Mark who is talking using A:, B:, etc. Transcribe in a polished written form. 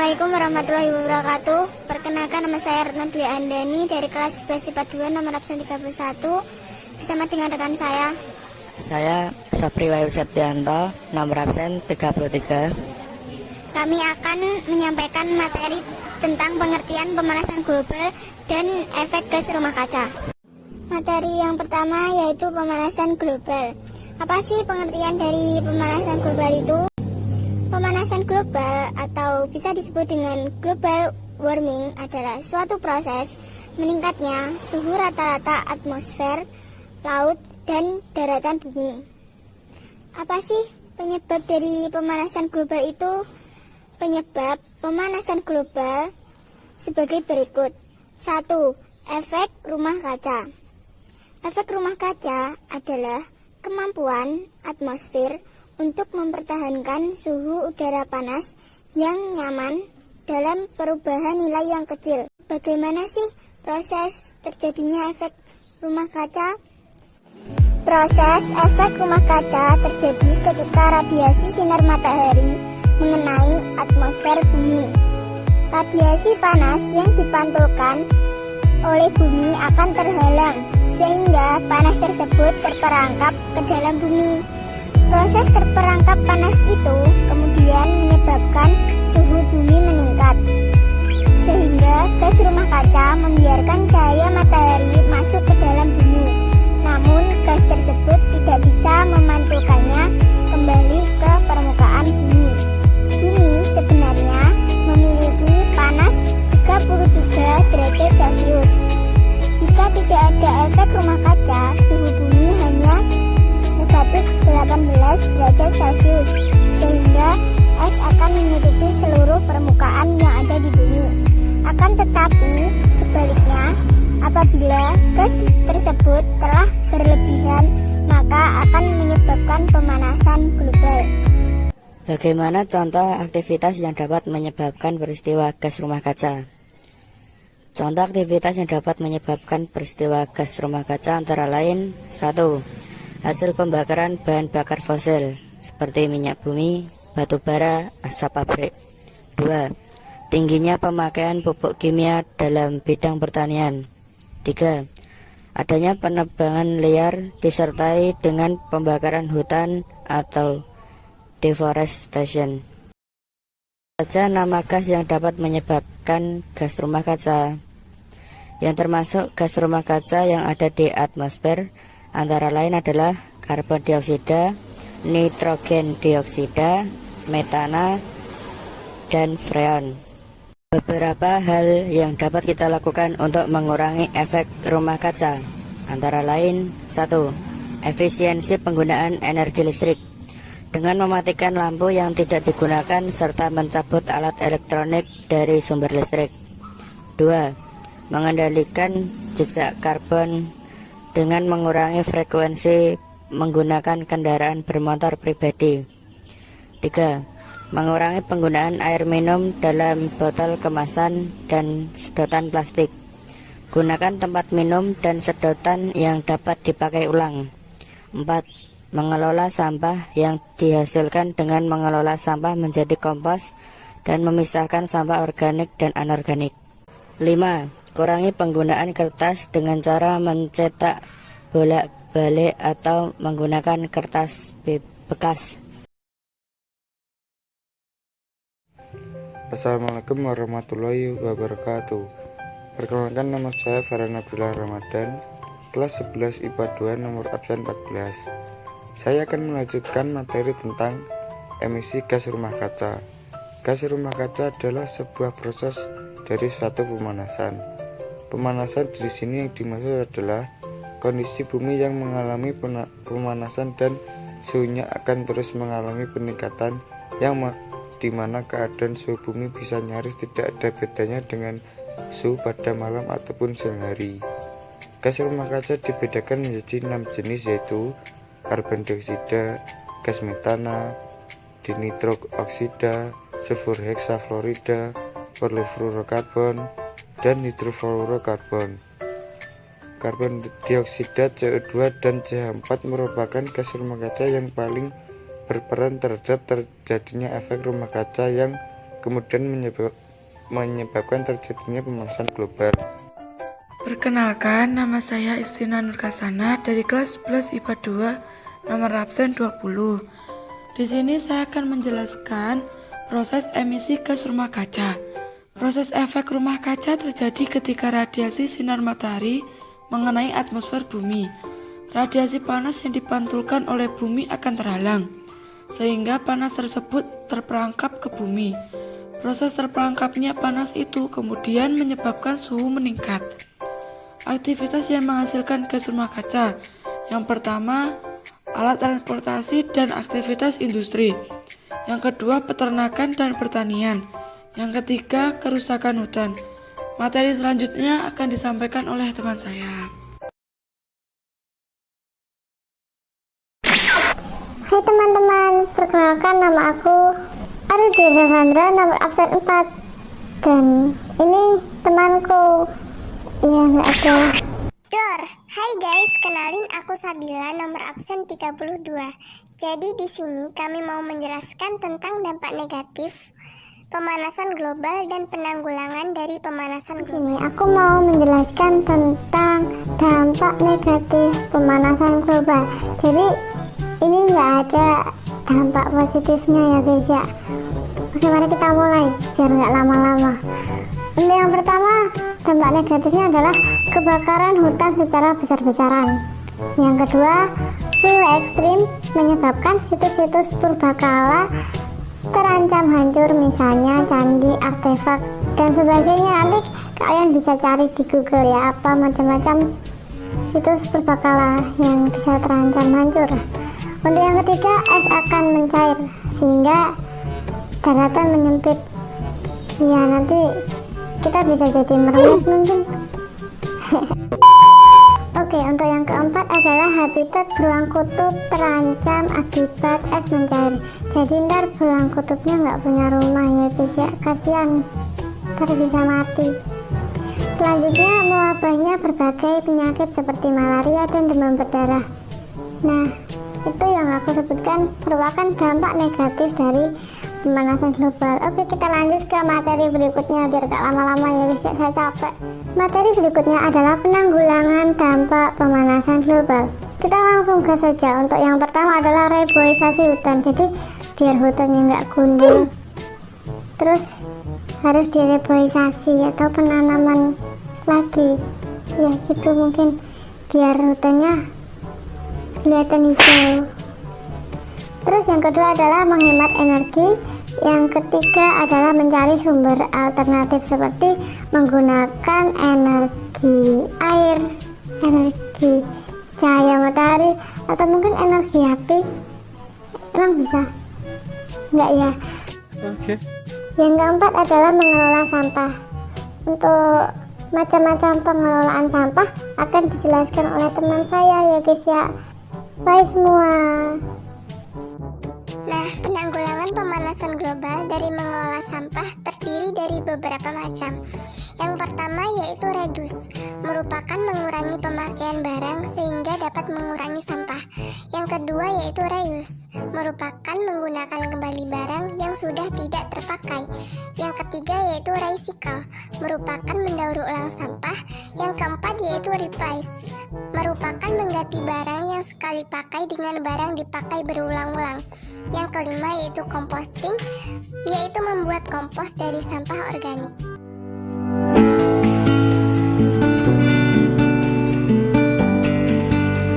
A: Assalamualaikum warahmatullahi wabarakatuh. Perkenalkan, nama saya Retno Dwi Andani dari kelas 11 IPA 2 nomor absen 31 bersama dengan rekan saya.
B: Saya Sopri Wahyu Septianto, nomor absen 33.
A: Kami akan menyampaikan materi tentang pengertian pemanasan global dan efek gas rumah kaca. Materi yang pertama yaitu pemanasan global. Apa sih pengertian dari pemanasan global itu? Pemanasan global atau bisa disebut dengan global warming adalah suatu proses meningkatnya suhu rata-rata atmosfer, laut, dan daratan bumi. Apa sih penyebab dari pemanasan global itu? Penyebab pemanasan global sebagai berikut. 1. Efek rumah kaca. Efek rumah kaca adalah kemampuan atmosfer untuk mempertahankan suhu udara panas yang nyaman dalam perubahan nilai yang kecil. Bagaimana sih proses terjadinya efek rumah kaca? Proses efek rumah kaca terjadi ketika radiasi sinar matahari mengenai atmosfer bumi. Radiasi panas yang dipantulkan oleh bumi akan terhalang, sehingga panas tersebut terperangkap ke dalam bumi. Proses terperangkap panas itu kemudian menyebabkan suhu bumi meningkat, sehingga gas rumah kaca membiarkan cahaya matahari masuk ke dalam bumi. Namun gas tersebut tidak bisa memantulkannya kembali ke permukaan bumi. Bumi sebenarnya memiliki panas 33 derajat Celcius. Jika tidak ada efek rumah kaca, suhu bumi hanya negatif 18 derajat Celcius, sehingga es akan menutupi seluruh permukaan yang ada di bumi. Akan tetapi, sebaliknya, apabila gas tersebut telah berlebihan, maka akan menyebabkan pemanasan global.
B: Bagaimana contoh aktivitas yang dapat menyebabkan peristiwa gas rumah kaca? Contoh aktivitas yang dapat menyebabkan peristiwa gas rumah kaca antara lain: 1. Hasil pembakaran bahan bakar fosil seperti minyak bumi, batu bara, asap pabrik. 2. Tingginya pemakaian pupuk kimia dalam bidang pertanian. 3. Adanya penebangan liar disertai dengan pembakaran hutan atau deforestation. Saja nama gas yang dapat menyebabkan gas rumah kaca. Yang termasuk gas rumah kaca yang ada di atmosfer antara lain adalah karbon dioksida, nitrogen dioksida, metana, dan freon. Beberapa hal yang dapat kita lakukan untuk mengurangi efek rumah kaca antara lain: 1. Efisiensi penggunaan energi listrik dengan mematikan lampu yang tidak digunakan serta mencabut alat elektronik dari sumber listrik. 2. Mengendalikan jejak karbon dengan mengurangi frekuensi menggunakan kendaraan bermotor pribadi. 3. Mengurangi penggunaan air minum dalam botol kemasan dan sedotan plastik. Gunakan tempat minum dan sedotan yang dapat dipakai ulang. 4. Mengelola sampah yang dihasilkan dengan mengelola sampah menjadi kompos dan memisahkan sampah organik dan anorganik. 5. Kurangi penggunaan kertas dengan cara mencetak bolak-balik atau menggunakan kertas bekas.
C: Assalamualaikum warahmatullahi wabarakatuh. Perkenalkan, nama saya Farhan Abdullah Ramadan, kelas 11 IPA 2 nomor absen 14. Saya akan melanjutkan materi tentang emisi gas rumah kaca. Gas rumah kaca adalah sebuah proses dari suatu pemanasan. Pemanasan di sini yang dimaksud adalah kondisi bumi yang mengalami pemanasan dan suhunya akan terus mengalami peningkatan yang di mana keadaan suhu bumi bisa nyaris tidak ada bedanya dengan suhu pada malam ataupun siang hari. Gas rumah kaca dibedakan menjadi 6 jenis, yaitu karbon dioksida, gas metana, dinitrooksida, sulfur heksafluorida, perfluorokarbon, dan nitrofluorokarbon. Karbon dioksida, CO2, dan CH4 merupakan gas rumah kaca yang paling berperan terhadap terjadinya efek rumah kaca yang kemudian menyebabkan terjadinya pemanasan global.
D: Perkenalkan, nama saya Istina Nurkasana dari kelas 11 IPA 2, nomor absen 20. Di sini saya akan menjelaskan proses emisi gas rumah kaca. Proses efek rumah kaca terjadi ketika radiasi sinar matahari mengenai atmosfer bumi. Radiasi panas yang dipantulkan oleh bumi akan terhalang, sehingga panas tersebut terperangkap ke bumi. Proses terperangkapnya panas itu kemudian menyebabkan suhu meningkat. Aktivitas yang menghasilkan gas rumah kaca. Yang pertama, alat transportasi dan aktivitas industri. Yang kedua, peternakan dan pertanian. Yang ketiga, kerusakan hutan. Materi selanjutnya akan disampaikan oleh teman saya.
A: Hai teman-teman, perkenalkan nama aku Arudi Devandra, nomor absen 4. Dan ini temanku. Iya, nggak ada. Dor, hai guys, kenalin aku Sabila, nomor absen 32. Jadi di sini kami mau menjelaskan tentang dampak negatif pemanasan global dan penanggulangan dari pemanasan global. Di sini aku mau menjelaskan tentang dampak negatif pemanasan global. Jadi ini nggak ada dampak positifnya ya guys ya. Oke, mari kita mulai biar nggak lama-lama. Untuk yang pertama, dampak negatifnya adalah kebakaran hutan secara besar-besaran. Yang kedua, suhu ekstrim menyebabkan situs-situs purbakala terancam hancur, misalnya candi, artefak, dan sebagainya. Nanti kalian bisa cari di Google ya, apa macam-macam situs purbakala yang bisa terancam hancur. Untuk yang ketiga, es akan mencair sehingga daratan menyempit. Ya, nanti kita bisa jadi mermaid mungkin. Oke, untuk yang keempat adalah habitat beruang kutub terancam akibat es mencair. Jadi ntar beruang kutubnya nggak punya rumah ya guys ya, kasihan, ntar bisa mati. Selanjutnya, mewabahnya berbagai penyakit seperti malaria dan demam berdarah. Nah, itu yang aku sebutkan merupakan dampak negatif dari pemanasan global. Oke, kita lanjut ke materi berikutnya biar gak lama-lama ya guys ya, saya capek. Materi berikutnya adalah penanggulangan dampak pemanasan global. Kita langsung gas saja. Untuk yang pertama adalah reboisasi hutan. Jadi biar hutannya nggak gundul, terus harus direboisasi atau penanaman lagi ya gitu, mungkin biar hutannya kelihatan hijau. Terus yang kedua adalah menghemat energi. Yang ketiga adalah mencari sumber alternatif seperti menggunakan energi air, energi cahaya matahari, atau mungkin energi api. Emang bisa? Enggak ya?
C: Oke.
A: Yang keempat adalah mengelola sampah. Untuk macam-macam pengelolaan sampah akan dijelaskan oleh teman saya ya guys ya. Bye semua. Nah, penanggulangan pemanasan global dari mengelola sampah terdiri dari beberapa macam. Yang pertama yaitu reduce, merupakan mengurangi pemakaian barang sehingga dapat mengurangi sampah. Yang kedua yaitu reuse, merupakan menggunakan kembali barang yang sudah tidak terpakai. Yang ketiga yaitu recycle, merupakan mendaur ulang sampah. Yang keempat yaitu replace, merupakan mengganti barang yang sekali pakai dengan barang dipakai berulang-ulang. Yang kelima yaitu composting, yaitu membuat kompos dari sampah organik.